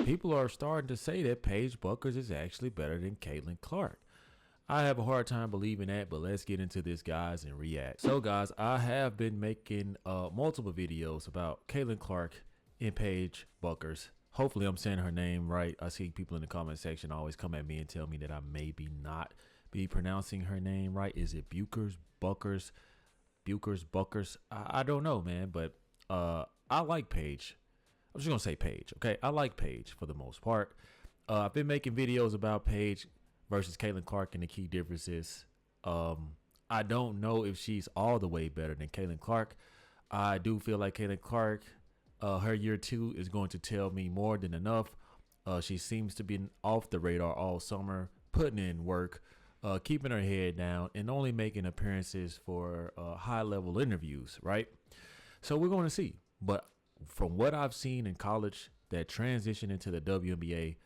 people are starting to say that Paige Bueckers is actually better than Caitlin Clark. I have a hard time believing that, but let's get into this, guys, and react. So, guys, I have been making multiple videos about Caitlin Clark and Paige Bueckers. Hopefully, I'm saying her name right. I see people in the comment section always come at me and tell me that I maybe not be pronouncing her name right. Is it Bueckers, Bueckers, Bueckers? I don't know, man, but I like Paige. I'm just gonna say Paige, okay? I like Paige for the most part. I've been making videos about Paige versus Caitlin Clark and the key differences. I don't know if she's all the way better than Caitlin Clark. I do feel like Caitlin Clark, her year 2 is going to tell me more than enough. She seems to be off the radar all summer, putting in work, keeping her head down, and only making appearances for high-level interviews, right? So we're going to see. But from what I've seen in college that transition into the WNBA,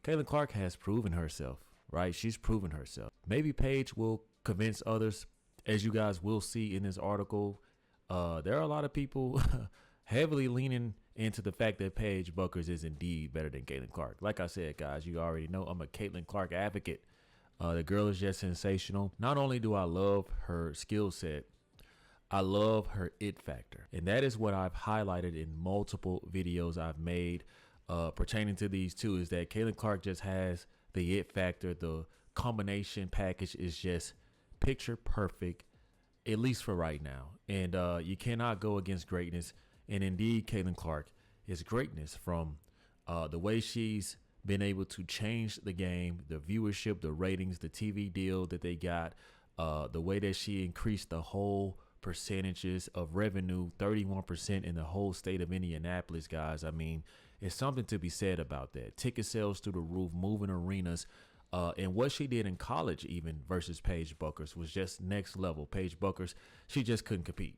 Caitlin Clark has proven herself. Right, she's proven herself. Maybe Paige will convince others, as you guys will see in this article. There are a lot of people heavily leaning into the fact that Paige Bueckers is indeed better than Caitlin Clark. Like I said, guys, you already know I'm a Caitlin Clark advocate. The girl is just sensational. Not only do I love her skill set, I love her it factor, and that is what I've highlighted in multiple videos I've made pertaining to these two. Is that Caitlin Clark just has the it factor. The combination package is just picture perfect, at least for right now. And you cannot go against greatness. And indeed, Caitlin Clark is greatness, from the way she's been able to change the game, the viewership, the ratings, the TV deal that they got, the way that she increased the whole percentages of revenue, 31% in the whole state of Indianapolis, guys. I mean, it's something to be said about that. Ticket sales through the roof, moving arenas, and what she did in college even versus Paige Bueckers was just next level. Paige Bueckers, she just couldn't compete.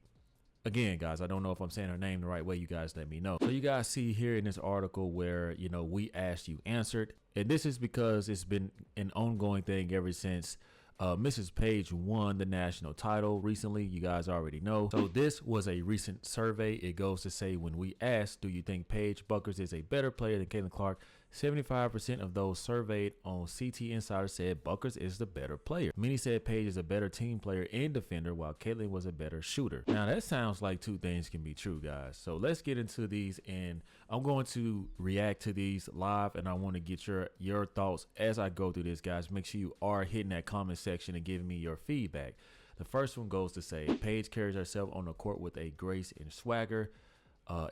Again, guys, I don't know if I'm saying her name the right way. You guys let me know. So you guys see here in this article where, you know, we asked, you answered. And this is because it's been an ongoing thing ever since Mrs. Paige won the national title recently. You guys already know. So this was a recent survey. It goes to say, when we asked, do you think Paige Bueckers is a better player than Caitlin Clark, 75% of those surveyed on CT Insider said Bueckers is the better player. Many said Paige is a better team player and defender, while Caitlin was a better shooter. Now that sounds like two things can be true, guys. So let's get into these, and I'm going to react to these live, and I want to get your thoughts as I go through this, guys. Make sure you are hitting that comment section and giving me your feedback. The first one goes to say, Paige carries herself on the court with a grace and swagger,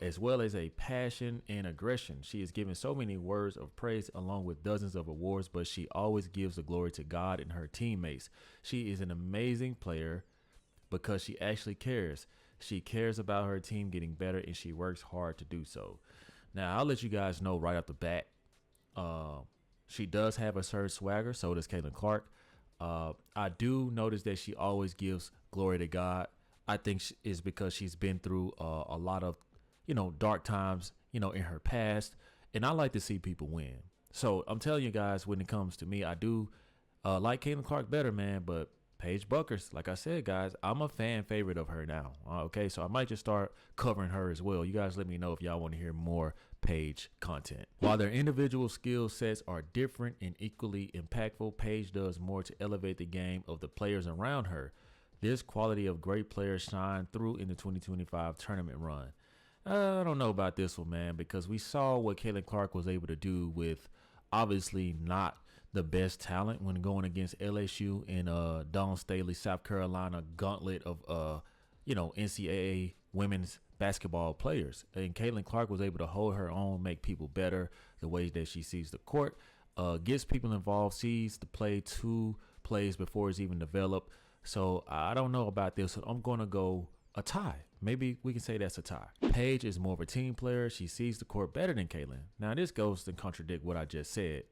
as well as a passion and aggression. She is given so many words of praise along with dozens of awards, but she always gives the glory to God and her teammates. She is an amazing player because she actually cares. She cares about her team getting better, and she works hard to do so. Now, I'll let you guys know right off the bat, she does have a certain swagger. So does Caitlin Clark. I do notice that she always gives glory to God. I think is because she's been through a lot of, you know, dark times, you know, in her past. And I like to see people win. So I'm telling you guys, when it comes to me, I do like Caitlin Clark better, man. But Paige Bueckers, like I said, guys, I'm a fan favorite of her now. Okay, so I might just start covering her as well. You guys let me know if y'all want to hear more Paige content. While their individual skill sets are different and equally impactful, Paige does more to elevate the game of the players around her. This quality of great players shine through in the 2025 tournament run. I don't know about this one, man, because we saw what Caitlin Clark was able to do with obviously not the best talent when going against LSU in Dawn Staley, South Carolina gauntlet of you know, NCAA women's basketball players. And Caitlin Clark was able to hold her own, make people better the way that she sees the court, gets people involved, sees the play 2 plays before it's even developed. So I don't know about this. I'm going to go a tie. Maybe we can say that's a tie. Paige is more of a team player. She sees the court better than Caitlin. Now this goes to contradict what I just said,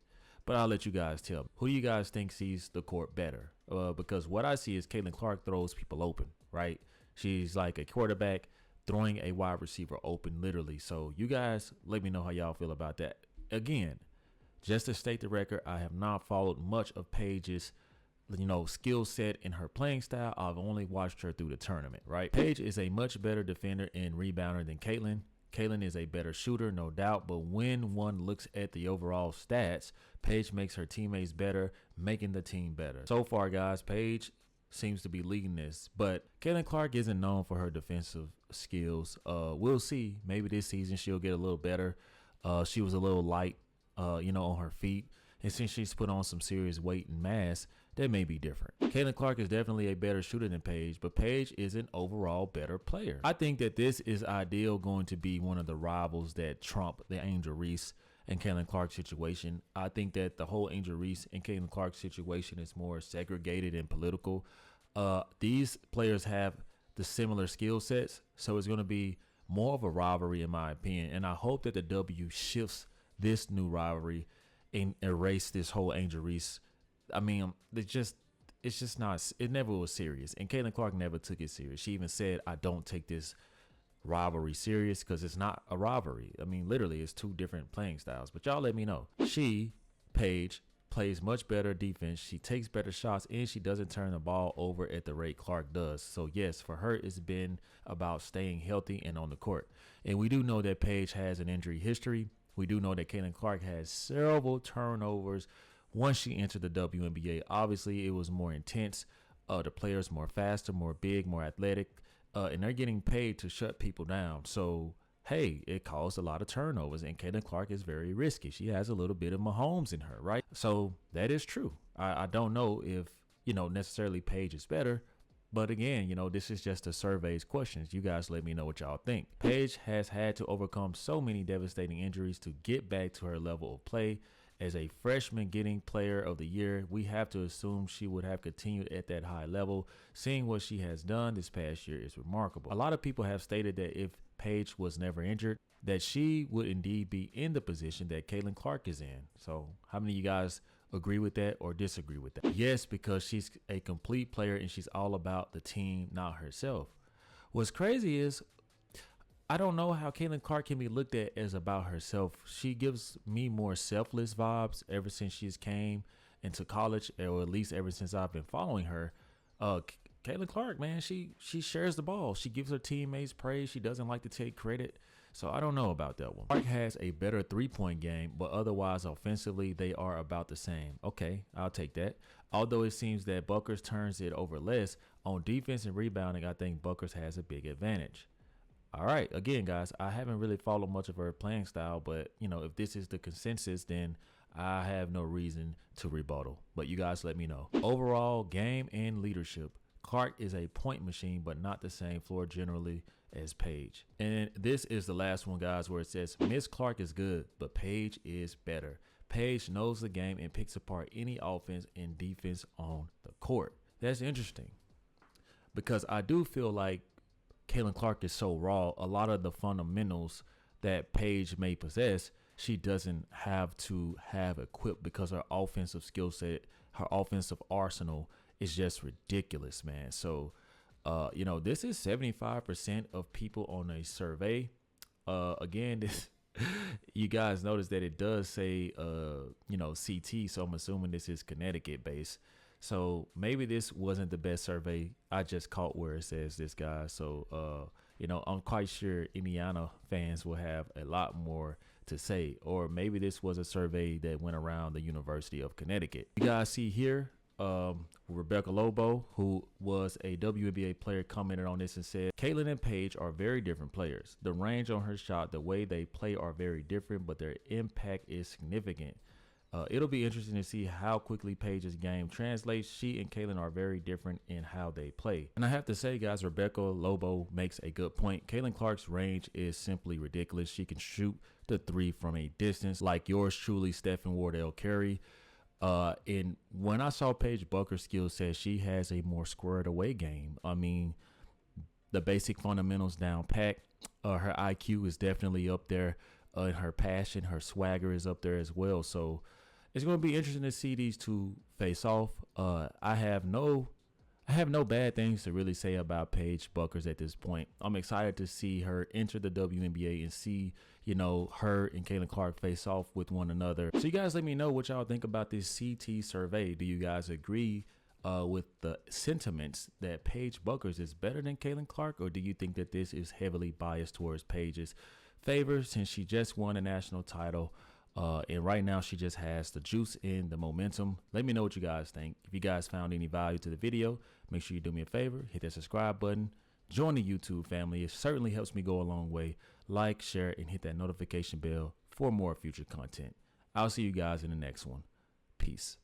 but I'll let you guys tell me. Who do you guys think sees the court better? Because what I see is Caitlin Clark throws people open, right? She's like a quarterback throwing a wide receiver open, literally. So you guys let me know how y'all feel about that. Again, just to state the record, I have not followed much of Paige's, you know, skill set in her playing style. I've only watched her through the tournament, right? Paige is a much better defender and rebounder than Caitlin. Kaylin is a better shooter, no doubt, but when one looks at the overall stats, Paige makes her teammates better, making the team better. So far, guys, Paige seems to be leading this, but Caitlin Clark isn't known for her defensive skills. We'll see. Maybe this season she'll get a little better. She was a little light, on her feet, and since she's put on some serious weight and mass, that may be different. Caitlin Clark is definitely a better shooter than Paige, but Paige is an overall better player. I think that this is ideal going to be one of the rivals that trump the Angel Reese and Caitlin Clark situation. I think that the whole Angel Reese and Caitlin Clark situation is more segregated and political. These players have the similar skill sets, so it's going to be more of a rivalry in my opinion, and I hope that the W shifts this new rivalry and erase this whole Angel Reese. I mean, it's just not, it never was serious. And Caitlin Clark never took it serious. She even said, I don't take this rivalry serious because it's not a rivalry. I mean, literally, it's two different playing styles. But y'all let me know. Paige, plays much better defense. She takes better shots, and she doesn't turn the ball over at the rate Clark does. So, yes, for her, it's been about staying healthy and on the court. And we do know that Paige has an injury history. We do know that Caitlin Clark has several turnovers once she entered the WNBA. Obviously, it was more intense. The players more faster, more big, more athletic, and they're getting paid to shut people down. So, hey, it caused a lot of turnovers, and Caitlin Clark is very risky. She has a little bit of Mahomes in her, right? So that is true. I don't know if, necessarily Paige is better. But again, this is just a survey's questions. You guys let me know what y'all think. Paige has had to overcome so many devastating injuries to get back to her level of play. As a freshman getting player of the year, we have to assume she would have continued at that high level. Seeing what she has done this past year is remarkable. A lot of people have stated that if Paige was never injured, that she would indeed be in the position that Caitlin Clark is in. So how many of you guys agree with that or disagree with that? Yes, because she's a complete player and she's all about the team, not herself. What's crazy is I don't know how Caitlin Clark can be looked at as about herself. She gives me more selfless vibes ever since she's came into college, or at least ever since I've been following her. Caitlin Clark, man, she shares the ball. She gives her teammates praise. She doesn't like to take credit. So I don't know about that one. Clark has a better three-point game, but otherwise offensively, they are about the same. Okay, I'll take that. Although it seems that Bueckers turns it over less, on defense and rebounding, I think Bueckers has a big advantage. All right, again, guys, I haven't really followed much of her playing style, but, if this is the consensus, then I have no reason to rebuttal. But you guys let me know. Overall, game and leadership. Clark is a point machine, but not the same floor generally as Paige. And this is the last one, guys, where it says, Miss Clark is good, but Paige is better. Paige knows the game and picks apart any offense and defense on the court. That's interesting because I do feel like Caitlin Clark is so raw. A lot of the fundamentals that Paige may possess, she doesn't have to have equipped because her offensive skill set, her offensive arsenal is just ridiculous, man. So, this is 75% of people on a survey. Again, this you guys notice that it does say, CT. So I'm assuming this is Connecticut based. So maybe this wasn't the best survey. I just caught where it says this, guy. So, I'm quite sure Indiana fans will have a lot more to say. Or maybe this was a survey that went around the University of Connecticut. You guys see here, Rebecca Lobo, who was a WNBA player, commented on this and said, Caitlin and Paige are very different players. The range on her shot, the way they play are very different, but their impact is significant. It'll be interesting to see how quickly Paige's game translates. She and Caitlin are very different in how they play. And I have to say, guys, Rebecca Lobo makes a good point. Caitlin Clark's range is simply ridiculous. She can shoot the three from a distance like yours truly, Stephen Wardell Carey. And when I saw Paige Bueckers' skill set, she has a more squared away game. I mean, the basic fundamentals down pat. Her IQ is definitely up there. And her passion, her swagger is up there as well. So it's going to be interesting to see these two face off. I have no bad things to really say about Paige Bueckers at this point. I'm excited to see her enter the WNBA and see, her and Caitlin Clark face off with one another. So you guys let me know what y'all think about this CT survey. Do you guys agree with the sentiments that Paige Bueckers is better than Caitlin Clark, or do you think that this is heavily biased towards Paige's favor since she just won a national title. And right now she just has the juice and the momentum. Let me know what you guys think. If you guys found any value to the video, make sure you do me a favor, hit that subscribe button, join the YouTube family. It certainly helps me go a long way. Like, share, and hit that notification bell for more future content. I'll see you guys in the next one. Peace.